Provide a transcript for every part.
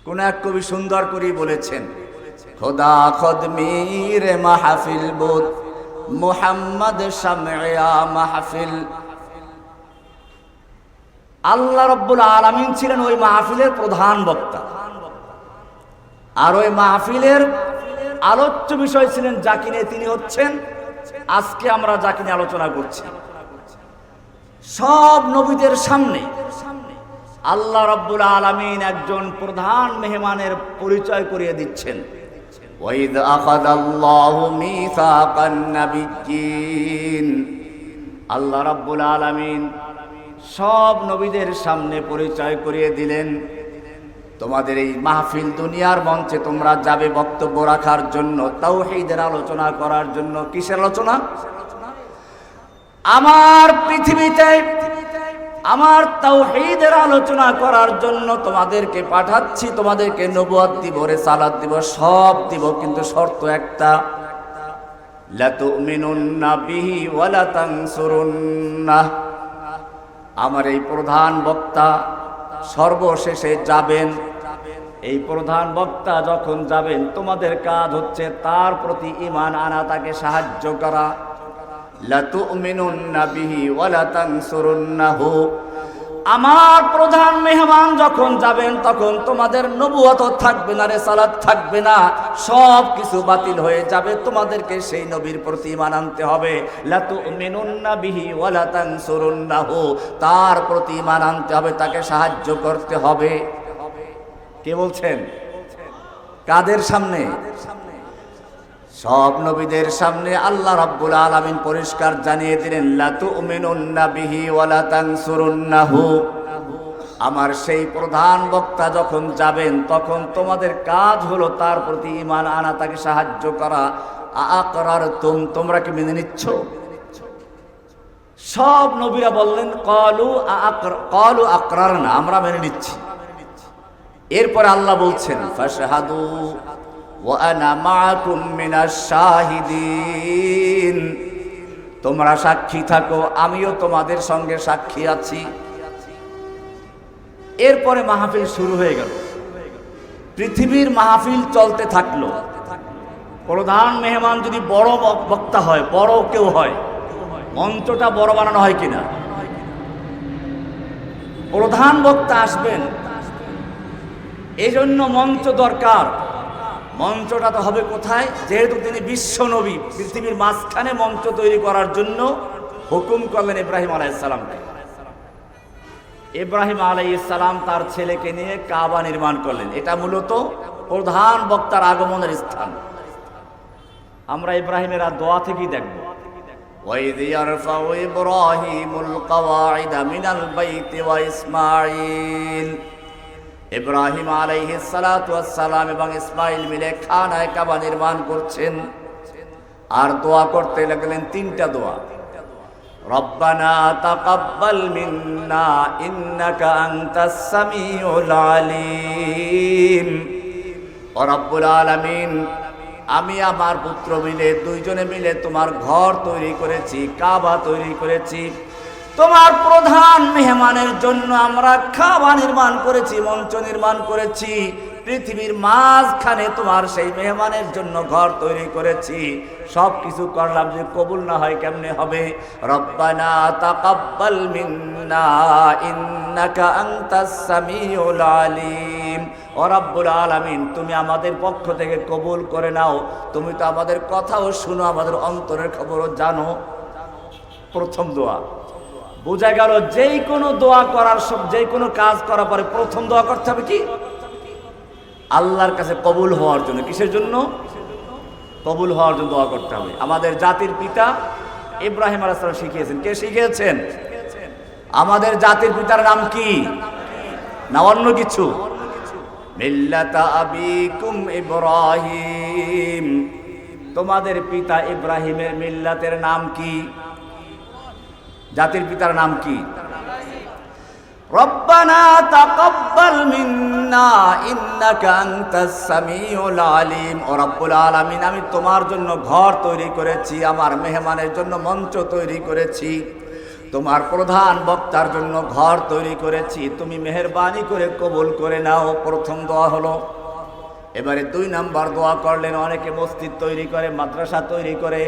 কোন এক কবি সুন্দর করে বলেছেন, খোদা খোদ মীর মাহফিল বুদ মুহাম্মদ শামঈয়া মাহফিল। আল্লাহ রাব্বুল আলামিন ছিলেন ওই মাহফিলের প্রধান বক্তা, আর ওই মাহফিলের আলোচ্য বিষয় ছিলেন যাকে নিয়ে তিনি হচ্ছেন আজকে আমরা যাকে নিয়ে আলোচনা করছি। সব নবীদের সামনে আল্লাহ রাব্বুল আলামিন একজন প্রধান মেহমানের পরিচয় করিয়ে দিচ্ছেন। ওয়াইদ আখাযাল্লাহু মিসাকান নাবিয়্যিন, আল্লাহ রাব্বুল আলামিন সব নবীদের সামনে পরিচয় করিয়ে দিলেন, তোমাদের এই মাহফিল দুনিয়ার মঞ্চে তোমরা যাবে বক্তব্য রাখার জন্য, তাওহীদের আলোচনা করার জন্য। কিসের আলোচনা? আমার পৃথিবীতে আমার তাওহীদের আলোচনা করার জন্য তোমাদেরকে পাঠাচ্ছি, তোমাদেরকে নবুয়ত দিব, রিসালাত দিব, সব দিব, কিন্তু শর্ত একটা, লা তুমিনুন্না বিহি ওয়া লা তানসুরুন্নাহ। আমার এই প্রধান বক্তা সর্বশেষে যাবেন, এই প্রধান বক্তা যখন যাবেন তোমাদের কাজ হচ্ছে তার প্রতি ঈমান আনা, তাকে সাহায্য করা। লা তুমিনুন্না বিহি ওয়া লা তানসুরুন্নাহু। আমার প্রধান মেহমান যখন যাবেন তখন তোমাদের নবুয়ত থাকবে না, রিসালাত থাকবে না, সব কিছু বাতিল হয়ে যাবে। তোমাদেরকে সেই নবীর প্রতি ঈমান আনতে হবে। লা তুমিনুন্না বিহি ওয়া লা তানসুরুন্নাহু, তার প্রতি ঈমান আনতে হবে, তাকে সাহায্য করতে হবে। কে বলছেন? কাদের সামনে? সব নবীদের সামনে আল্লাহ রাব্বুল আলামিন পরিষ্কার জানিয়ে দিলেন, লা তুমিনুন্না বিহি ওয়া লা তানসুরুন্নাহু। আমার সেই প্রধান বক্তা যখন যাবেন তখন তোমাদের কাজ হলো তার প্রতি ঈমান আনা, তাকে সাহায্য করা। আআকরারতুম, তোমরা কি মেনে নিচ্ছ? সব নবীরা বললেন ক্বালু আকরারনা, আমরা মেনে নিচ্ছি। এরপর আল্লাহ বলছেন, ফাশহাদু ওয়া আনা মাআকুম মিনাশ শাহিদিন, তোমরা সাক্ষী থাকো, আমিও তোমাদের সঙ্গে সাক্ষী আছি। এরপরে মাহফিল শুরু হয়ে গেল। পৃথিবীর মাহফিল চলতে থাকলো। প্রধান মেহমান যদি বড় বক্তা হয়, বড় কেউ হয়, মঞ্চটা বড় বানানো হয় কিনা? প্রধান বক্তা আসবেন, এই জন্য মঞ্চ দরকার। মঞ্চটা তো হবে কোথায়? যেহেতু তিনি বিশ্ব নবী, পৃথিবীর মাঝখানে মঞ্চ তৈরি করার জন্য হুকুম করলেন ইব্রাহিম আলাইহিস সালামকে। ইব্রাহিম আলাইহিস সালাম তার ছেলেকে নিয়ে কাবা নির্মাণ করলেন। এটা মূলত প্রধান বক্তার আগমনের স্থান। আমরা ইব্রাহিমের দোয়া থেকেই দেখব, ওয়াইদ ইয়ারফাউ ইব্রাহিমুল কওয়াইদা মিনাল বাইতি ওয়া ইসমাঈল। ইব্রাহিম আলাইহিস সালাতু ওয়াস সালাম এবং ইসমাঈল মিলে খানায়ে কাবা নির্মাণ করছেন, আর দোয়া করতে লাগলেন তিনটা দোয়া। রব্বানা তাকাব্বাল মিন্না ইন্নাকা আনতাস সামিউল আলিম। ও রব্বুল আলামিন, আমি আমার পুত্র মিলে, দুইজনে মিলে তোমার ঘর তৈরি করেছি, কাবা তৈরি করেছি। তোমার প্রধান মেহমানের জন্য আমরা কাবা নির্মাণ করেছি, মঞ্চ নির্মাণ করেছি। পৃথিবীর মাঝখানে তোমার সেই মেহমানের জন্য ঘর তৈরি করেছি। সব কিছু করলাম, যে কবুল না হয় কেমনে হবে? রব্বানা তাকাব্বাল মিন্না ইন্নাকা আনতাস সামিউল আলিম। ও রব্বুল আলামিন, তুমি আমাদের পক্ষ থেকে কবুল করে নাও। তুমি তো আমাদের কথাও শুনো, আমাদের অন্তরের খবরও জানো। প্রথম দোয়া। বোঝা গেল যেই কোনো দোয়া করার, যেই কোনো কাজ করার পরে প্রথম দোয়া করতে হবে কি? আল্লাহর কাছে কবুল হওয়ার জন্য। কিসের জন্য? কবুল হওয়ার জন্য দোয়া করতে হবে। আমাদের জাতির পিতা ইব্রাহিম আলাইহিস সালাম শিখিয়েছেন। কে শিখিয়েছেন? আমাদের জাতির পিতার নাম কি? না অন্য কিছু? মিল্লাতা আবিকুম ইব্রাহিম। তোমাদের পিতা ইব্রাহিমের মিল্লাতের নাম কি? জাতির পিতার নাম কি? রব্বানা তাকাব্বাল মিন্না ইন্নাকা আনতাস সামিউল আলিম। ও রব্বুল আলামিন, আমি তোমার জন্য ঘর তৈরি করেছি, আমার মেহমানের জন্য মঞ্চ তৈরি করেছি। তোমার প্রধান বক্তার জন্য ঘর তৈরি করেছি, তুমি মেহেরবানি করে কবুল করে নাও। প্রথম দোয়া হলো। এবারে 2 নাম্বার দোয়া করলেন, অনেকে মসজিদ তৈরি করে, মাদ্রাসা তৈরি করে,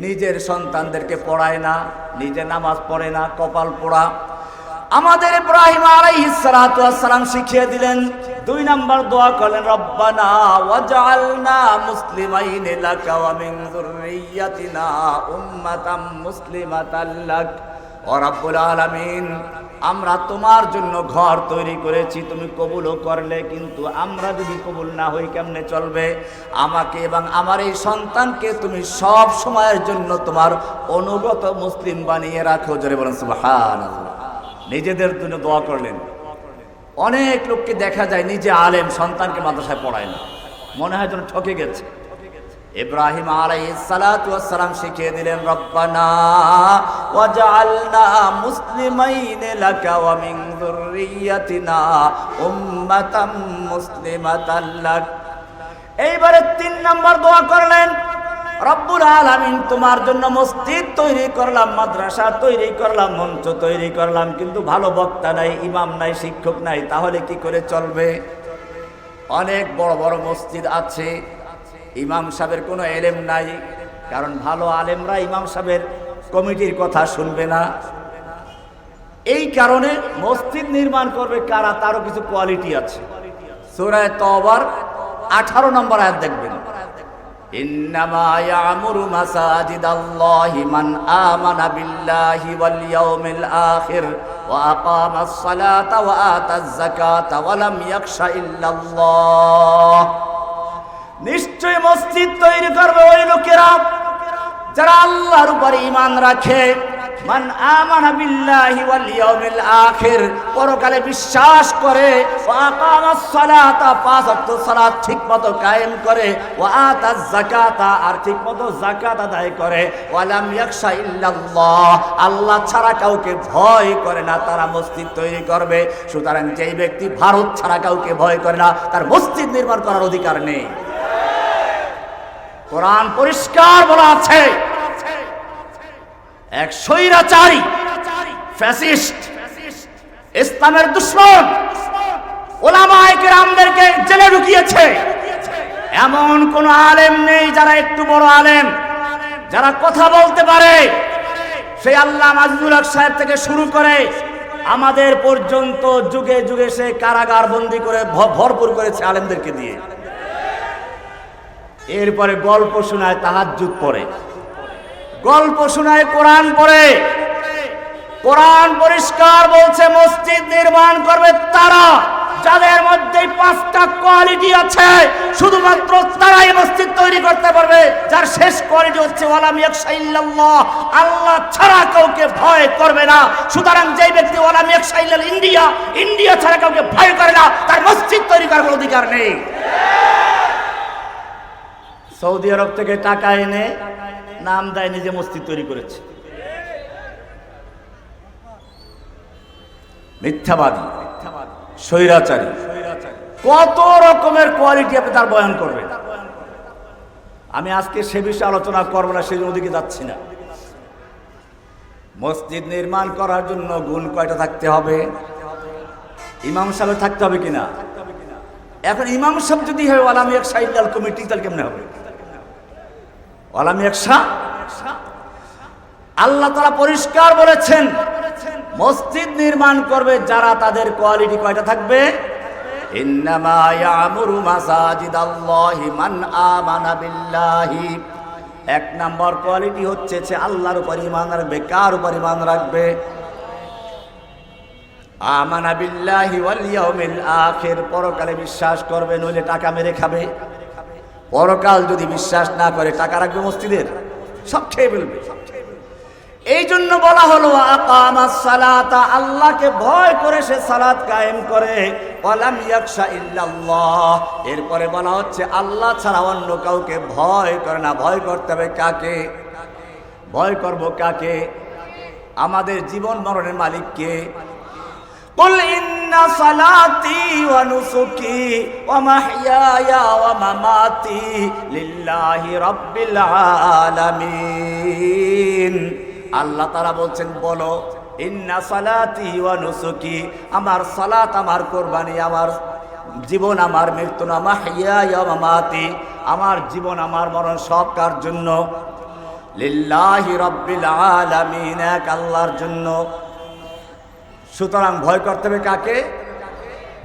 নিজের সন্তানদেরকে পড়ায় না, নিজে নামাজ পড়ে না, কপাল পোড়া। আমাদের ইব্রাহিম আলাইহিস সালাতু ওয়াস সালাম শিখিয়ে দিলেন, 2 নাম্বার দোয়া করলেন, রব্বানা ওয়াজআলনা মুসলিমাইন লাকা ওয়া মিন যুররিয়্যাতিনা উম্মাতাম মুসলিমাতাল লাক ওয়া রাব্বুল আলামিন। আমরা তোমার জন্য ঘর তৈরি করেছি, তুমি কবুলও করলে, কিন্তু আমরা যদি কবুল না হই কেমনে চলবে? আমাকে এবং আমার এই সন্তানকে তুমি সব সময়ের জন্য তোমার অনুগত মুসলিম বানিয়ে রাখো। জোরে বলেন সুবহানাল্লাহ। নিজেদের জন্য দোয়া করলেন। অনেক লোককে দেখা যায় নিজে আলেম, সন্তানকে মাদ্রাসায় পড়ায় না, মনে হয় যেন ঠকে গেছে। ইব্রাহিম আলাইহিস সালাতু ওয়াস সালাম শিখিয়ে দিলেন, রব্বানা ওয়াজআলনা মুসলিমাইন লাকা ওয়া মিন যুররিয়্যাতিনা উম্মাতাম মুসলিমাতাল লাক। এইবারে 3 নাম্বার দোয়া করলেন, রব্বুল আলামিন তোমার জন্য মসজিদ তৈরি করলাম, মাদ্রাসা তৈরি করলাম, মঞ্চ তৈরি করলাম, কিন্তু ভালো বক্তা নাই, ইমাম নাই, শিক্ষক নাই, তাহলে কি করে চলবে? অনেক বড় বড় মসজিদ আছে, ইমাম সাহেবের কোনো এলেম নাই, কারণ ভালো আলেমরা ইমাম সাহেবের কমিটির কথা শুনবে না। এই কারণে মসজিদ নির্মাণ করবে কারা, তারও কিছু কোয়ালিটি আছে। সূরা তাওবার 18 নম্বর আয়াত দেখবেন, ইন্নামা ইয়ামুরু মাসাজিদাল্লাহি মান আমানা বিল্লাহি ওয়াল ইয়াউমিল আখির ওয়া আকামাস সালাতা ওয়া আতাজ যাকাতা ওয়া লাম ইয়াখশা ইল্লাল্লাহ। নিশ্চয় মসজিদ তৈরি করবে ওই লোকেরা যারা আল্লাহর উপরে ঈমান রাখে, মান আমানা বিল্লাহি ওয়াল ইয়াউমিল আখির, পরকালে বিশ্বাস করে, ওয়া আকামাস সালাতা, 5 ওয়াক্ত সালাত ঠিকমতো কায়েম করে, ওয়া আতাজ যাকাতা, আর ঠিকমতো যাকাত আদায় করে, ওয়া লাম ইয়াখশা ইল্লাল্লাহ, আল্লাহ ছাড়া কাউকে ভয় করে না, তারা মসজিদ তৈরি করবে। সুতরাং যেই ব্যক্তি ভারত ছাড়া কাউকে ভয় করে না, তার মসজিদ নির্মাণ করার অধিকার নেই। কোরআন পরিষ্কার বলা আছে, এক স্বৈরাচারী ফ্যাসিস্ট, ইসলামের দুশমন ওলামায়ে কেরামদেরকে জেলে ঢুকিয়েছে। এমন কোন আলেম নেই যারা একটু বড় আলেম, যারা কথা বলতে পারে, সেই আল্লামা আজিজুল হক সাহেব থেকে শুরু করে আমাদের পর্যন্ত যুগে যুগে সে কারাগার বন্দী করে ভরপুর করেছে আলেমদেরকে দিয়ে। এরপরে গল্প শোনায়, তাহাজ্জুদ পড়ে, গল্প শোনায়, কোরআন পড়ে। কোরআন পরিষ্কার বলছে মসজিদ নির্মাণ করবে তারা যাদের মধ্যে 5টা কোয়ালিটি আছে, শুধুমাত্র তারাই মসজিদ তৈরি করতে পারবে, যার শেষ কোয়ালিটি হচ্ছে ওয়ালাম ইয়াখশা ইল্লাল্লাহ, আল্লাহ ছাড়া কাউকে ভয় করবে না। সুতরাং যে ব্যক্তি ওয়ালাম ইয়াখশা ইল্লাল ইন্ডিয়া, ইন্ডিয়া ছাড়া কাউকে ভয় করে না, তার মসজিদ তৈরি করার অধিকার নেই। সৌদি আরব থেকে টাকা এনে নাম দেয় নিজে মসজিদ তৈরি করেছে, মিথ্যাবাদী, স্বৈরাচারী, কত রকমের কোয়ালিটি আপনি তার বয়ান করবেন। আমি আজকে সে বিষয়ে আলোচনা করবো না, সেই ওদিকে যাচ্ছি না। মসজিদ নির্মাণ করার জন্য গুণ কয়টা থাকতে হবে? ইমাম সাহেব থাকতে হবে কিনা? এখন ইমাম সাহেব যদি হয় ওয়ালাম ইয়াখশা ইল্লাল কমিটি, তাহলে কেমনে হবে? ওয়ালাম ইয়াখশা, আল্লাহ তাআলা পরিষ্কার বলেছেন মসজিদ নির্মাণ করবে যারা, তাদের কোয়ালিটি কয়টা থাকবে? ইন্নামা ইয়ামুরু মাসাজিদাল্লাহি মান আমানা বিল্লাহি, 1 নম্বর কোয়ালিটি হচ্ছে সে আল্লাহর উপর ঈমান রাখবে। কার উপর ঈমান রাখবে? আমানা বিল্লাহি ওয়াল ইয়াউমিল আখির, পরকালে বিশ্বাস করবে, নইলে টাকা মেরে খাবে। পরকাল যদি বিশ্বাস না করে টাকা রাখবে মসজিদের, সব খেয়ে ফেলবে। এই জন্য বলা হলো আকামাস সালাতা, আল্লাহকে ভয় করে সে সালাত কায়েম করে, ওয়ালাম ইয়াখশা ইল্লাল্লাহ, এরপরে বলা হচ্ছে আল্লাহ ছাড়া অন্য কাউকে ভয় করে না। ভয় করতে হবে কাকে? ভয় করব কাকে? আমাদের জীবন মরণের মালিককে। কুল ইন্না সালাতি ওয়া নুসুকি ওয়া মাহইয়ায়া ওয়া মামাতি লিল্লাহি রাব্বিল আলামিন, আল্লাহ তাআলা বলছেন বলো ইন্না সালাতি ওয়া নুসুকি, আমার সালাত, আমার কুরবানি, আমার জীবন, আমার মৃত্যু, মাহইয়া ওয়া মামাতি, আমার জীবন, আমার মরণ সব কার জন্য? লিল্লাহি রাব্বিল আলামিন, এক আল্লাহর জন্য। সুতরাং ভয় করতে হবে কাকে?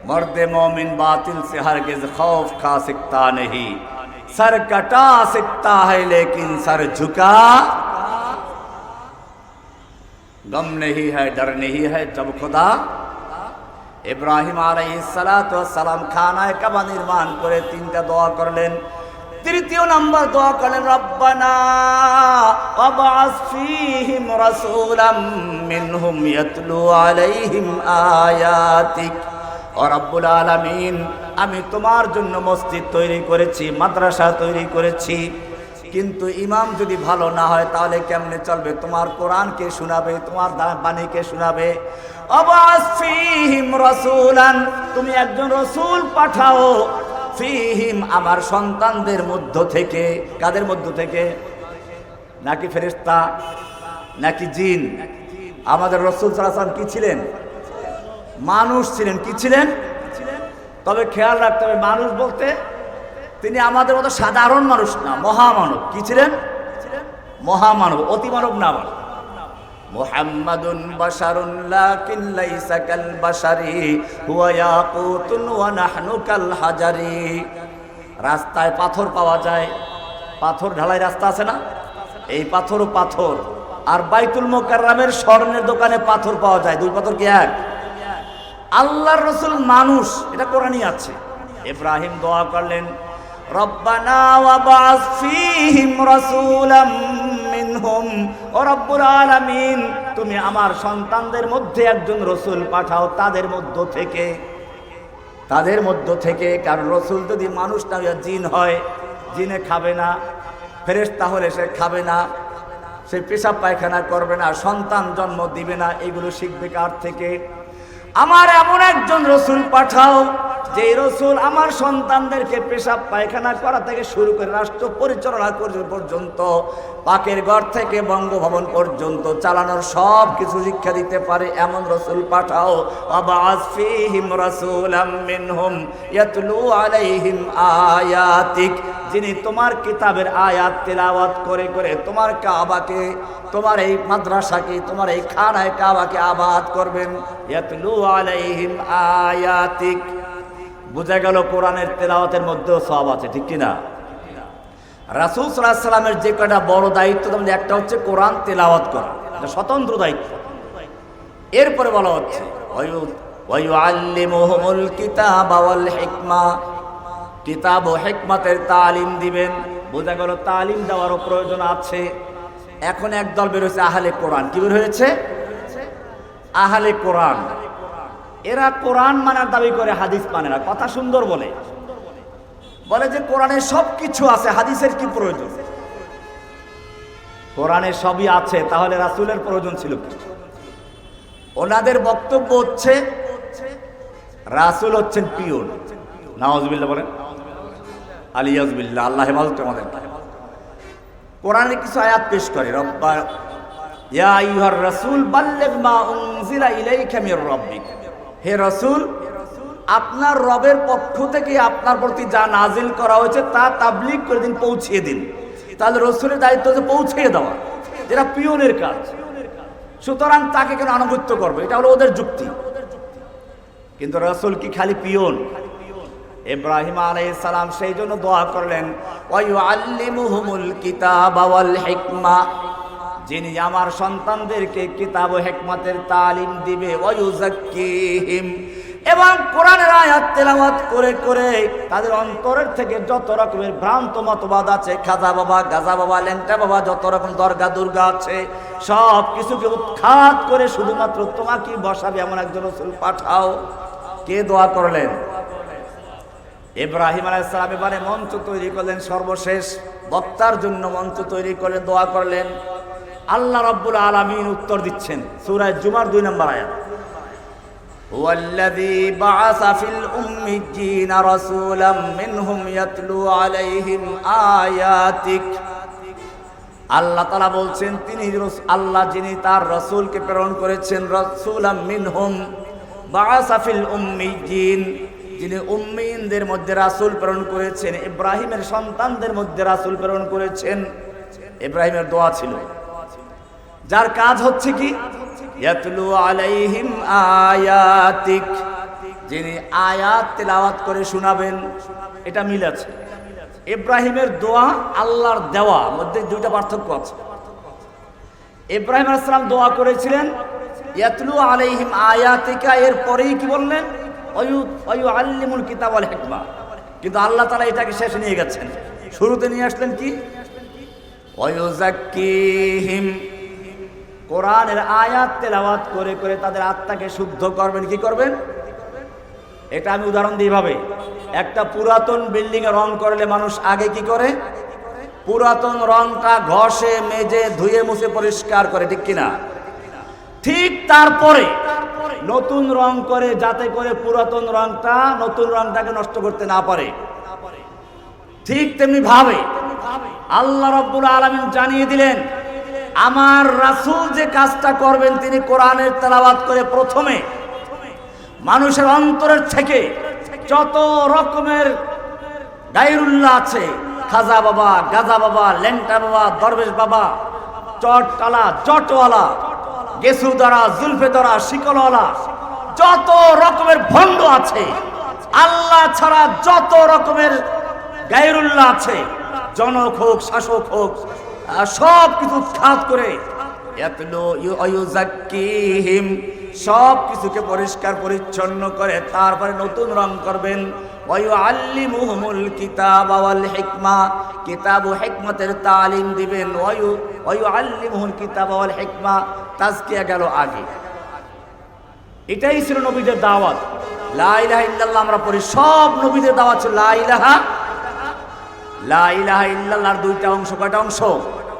মর্দে মোমিন বাতিল সে হরগিজ खौफ खा सकता नहीं, सर कटा सकता है लेकिन सर झुका गम नहीं है, डर नहीं है जब खुदा। ইব্রাহিম আলাইহিসসালাতু ওয়াসসালাম খানায়ে কাবা নির্মাণ করে তিনটা দোয়া করলেন। তৃতীয় নাম্বার দোয়া করলেন রব্বানা ওয়াবআস ফীহিম রাসূলাম মিনহুম ইয়াতলু আলাইহিম আয়াতিক। ও রব্বুল আলামিন, আমি তোমার জন্য মসজিদ তৈরি করেছি, মাদ্রাসা তৈরি করেছি, কিন্তু ইমাম যদি ভালো না হয় তাহলে কেমনে চলবে? তোমার কোরআনকে শোনাবে, তোমার বাণীকে শোনাবে। আবাস ফীহিম রাসূলান, তুমি একজন রাসূল পাঠাও, ফীহিম আমার সন্তানদের মধ্য থেকে। কাদের মধ্য থেকে? নাকি ফেরেশতা, নাকি জিন? আমাদের রাসূল সাল্লাল্লাহু আলাইহি ওয়াসাল্লাম কি ছিলেন? মানুষ ছিলেন। কি ছিলেন? তবে খেয়াল রাখতে হবে, মানুষ বলতে তিনি আমাদের মতো সাধারণ মানুষ না, মহামানব। কি ছিলেন? মহামানব, অতিমানব না। মুহাম্মাদুন বাশারুন লাকিন লাইসা কাল বাশারি হুয়া ইয়াকুতুন ওয়া নাহনু কাল হাজারি। রাস্তায় পাথর পাওয়া যায়, পাথর ঢালাই রাস্তা আছে না, এই পাথরও পাথর। আর বাইতুল মুকাররমের স্বর্ণের দোকানে পাথর পাওয়া যায়, দুই পাথর কি এক? আল্লাহর রাসূল মানুষ, এটা কোরআনই আছে। ইব্রাহিম দোয়া করলেন রব্বানা ওয়াবআস ফীহিম রাসূলাম মিনহুম, ও রব্বুল আলামিন, তুমি আমার সন্তানদের মধ্যে একজন রাসূল পাঠাও, তাদের মধ্য থেকে, তাদের মধ্য থেকে। কারণ রাসূল যদি মানুষ না হয়ে জিন হয়, জিনে খাবে না, ফেরেশতা হলে সে খাবে না, সে পেশাব পায়খানা করবে না, সন্তান জন্ম দিবে না। এগুলো শিখবে কার থেকে? আমার এমন একজন রাসূল পাঠাও যে রাসূল আমার সন্তানদেরকে পেশাব পায়খানা করা থেকে শুরু করে রাষ্ট্র পরিচালনা পর্যন্ত, পাকের ঘর থেকে বঙ্গভবন পর্যন্ত চালানোর সব কিছু শিক্ষা দিতে পারে এমন রাসূল পাঠাও। আবাস ফীহিম রাসূলাম মিনহুম ইয়াতলু আলাইহিম আয়াতিক, যিনি তোমার কিতাবের আয়াত তেলাওয়াত করে করে তোমার কাবাকে, তোমার এই মাদ্রাসাকে, তোমার এই খানায়ে কাবাকে আবাদ করবেন। ইয়াতলু আলাইহিম আয়াতিক, বোঝা গেল কোরআনের তেলাওয়াতের মধ্যেও সওয়াব আছে, ঠিক কি না? রাসূল সাল্লাল্লাহু আলাইহি সাল্লামের যে কয়টা বড় দায়িত্ব, তার মধ্যে একটা হচ্ছে কোরআন তেলাওয়াত করা, এটা স্বতন্ত্র দায়িত্ব। এরপরে বলা হচ্ছে ওয়া ইউআল্লিমুহুমুল কিতাবা ওয়াল হিকমা, কিতাব ও হিকমতের তালিম দিবেন। বোঝা গেল তালিম দেওয়ারও প্রয়োজন আছে। এখন একদল বের হয়েছে আহলে কোরআন। কি বের হয়েছে? আহলে কোরআন। এরা কোরআন মানার দাবি করে, হাদিস মানে না। কথা সুন্দর বলে, বলে যে কোরআনে সব কিছু আছে, হাদিসের কি প্রয়োজন? কোরআনে সবই আছে, তাহলে রাসূলের প্রয়োজন ছিল কি? ওনাদের বক্তব্য হচ্ছে রাসূল হচ্ছেন পিওন। নাউযুবিল্লাহ বলেন, আলিয়াযুবিল্লাহ, আল্লাহ হেফাজত আমাদের। কোরআনে কিছু আয়াত পেশ করে, রব্বা ইয়া আইয়ুহার রাসূল বাল্লিগ মা উনজিলা ইলাইকা মির রাব্বিক, হে রাসূল, আপনার রবের পক্ষ থেকে আপনার প্রতি যা নাজিল করা হয়েছে তা তাবলীগ করে দিন, পৌঁছিয়ে দিন। তাহলে রাসূলের দায়িত্ব হচ্ছে পৌঁছিয়ে দেওয়া, যেটা পিওনের কাজ। সুতরাং তাকে কেন আনুগত্য করবে? এটা হলো ওদের যুক্তি। কিন্তু রাসূল কি খালি পিওন? ইব্রাহিম আলাইহিস সালাম সেই জন্য দোয়া করলেন ওয়া ইউআল্লিমুহুমুল কিতাবা ওয়াল হিকমা, যিনি আমার সন্তানদেরকে কিতাব ও হিকমতের তালিম দিবে, ওয়া ইউযাক্কিহিম, এবং কোরআনের আয়াত তেলাওয়াত করে করে তাদের অন্তরের থেকে যত রকমের ভ্রান্ত মতবাদ আছে, খাজা বাবা, গাজা বাবা, ল্যাংটা বাবা, যত রকম দরগা দুর্গা আছে, সব কিছুকে উৎখাত করে শুধুমাত্র তোমাকে বসাবে এমন একজন রাসূল পাঠাও। কে দোয়া করলেন? ইব্রাহিম আলাইহিস সালাম। এবারে মঞ্চ তৈরি করলেন, সর্বশেষ বক্তার জন্য মঞ্চ তৈরি করে দোয়া করলেন। আল্লাহ রাব্বুল আলামিন উত্তর দিচ্ছেন সূরা জুমার 2 নম্বর আয়াত, হুয়াল্লাযী বাআসা ফিল উম্মিয়্যিনা রাসূলাম মিনহুম ইয়াতলু আলাইহিম আয়াতিক। আল্লাহ তাআলা বলছেন তিনি আল্লাহ যিনি তার রাসূলকে প্রেরণ করেছেন, রাসূলাম মিনহুম বাআসা ফিল উম্মিয়িন, যিনি উম্মিয়িনদের মধ্যে রাসূল প্রেরণ করেছেন, ইব্রাহিমের সন্তানদের মধ্যে রাসূল প্রেরণ করেছেন। ইব্রাহিমের দোয়া ছিল, যার কাজ হচ্ছে কি ইয়াতলু আলাইহিম আয়াতিক, যিনি আয়াত তেলাওয়াত করে শোনাবেন। এটা মিল আছে। ইব্রাহিমের দোয়া আল্লাহর দেওয়া মধ্যে দুইটা পার্থক্য আছে। ইব্রাহিম আলাইহিস সালাম দোয়া করেছিলেন ইয়াতলু আলাইহিম আয়াতিকা, এর পরেই কি বললেন ওয়ায়ুআল্লিমুল কিতাব ওয়াল হিকমা, কিন্তু আল্লাহ তাআলা এটাকে শেষে নিয়ে গেছেন। শুরুতে নিয়ে আসলেন কি ওয়ায়ুযাক্কিহিম, কোরআনের আয়াত তেলাওয়াত করে করে তাদের আত্মাকে শুদ্ধ করবেন। কি করবেন? এটা আমি উদাহরণ দিই ভাবে, একটা পুরাতন বিল্ডিং এ রং করলে মানুষ আগে কি করে? পুরাতন রংটা ঘষে মেজে ধুয়ে মুছে পরিষ্কার করে, ঠিক কিনা? ঠিক তারপরে নতুন রং করে, যাতে করে পুরাতন রংটা নতুন রংটাকে নষ্ট করতে না পারে। ঠিক তেমনি ভাবে আল্লাহ রাব্বুল আলামিন জানিয়ে দিলেন আমার রাসূল যে কাজটা করবেন, তিনি কোরআনের তেলাওয়াত করে প্রথমে মানুষের অন্তরের থেকে যত রকমের গায়রুল্লাহ আছে, খাজা বাবা, গাজা বাবা, ল্যাংটা বাবা, দরবেশ বাবা, চটকালা, চটওয়ালা, গেসুদারা, জুলফেদারা, শিকলওয়ালা, যত রকমের ভণ্ড আছে, আল্লাহ ছাড়া যত রকমের গায়রুল্লাহ আছে, জনক হোক শাসক হোক, সব কিছু উৎখাত করে সব কিছুকে পরিষ্কার পরিচ্ছন্ন করে তারপরে নতুন রং করবেন। ওয়ায়ুআল্লিমুহুমুল কিতাব ওয়াল হিকমা, কিতাব ও হিকমতের তালিম দিবেন। ওয়ায়ুআল্লিমুহুল কিতাব ওয়াল হিকমা, তাজকিয়া গেল আগে। এটাই ছিল নবীদের দাওয়াত। লা ইলাহা ইল্লাল্লাহ আমরা পড়ি, সব নবীদের দাওয়াত ছিল লা ইলাহা ইল্লাল্লাহর দুইটা অংশ। কয়টা অংশ?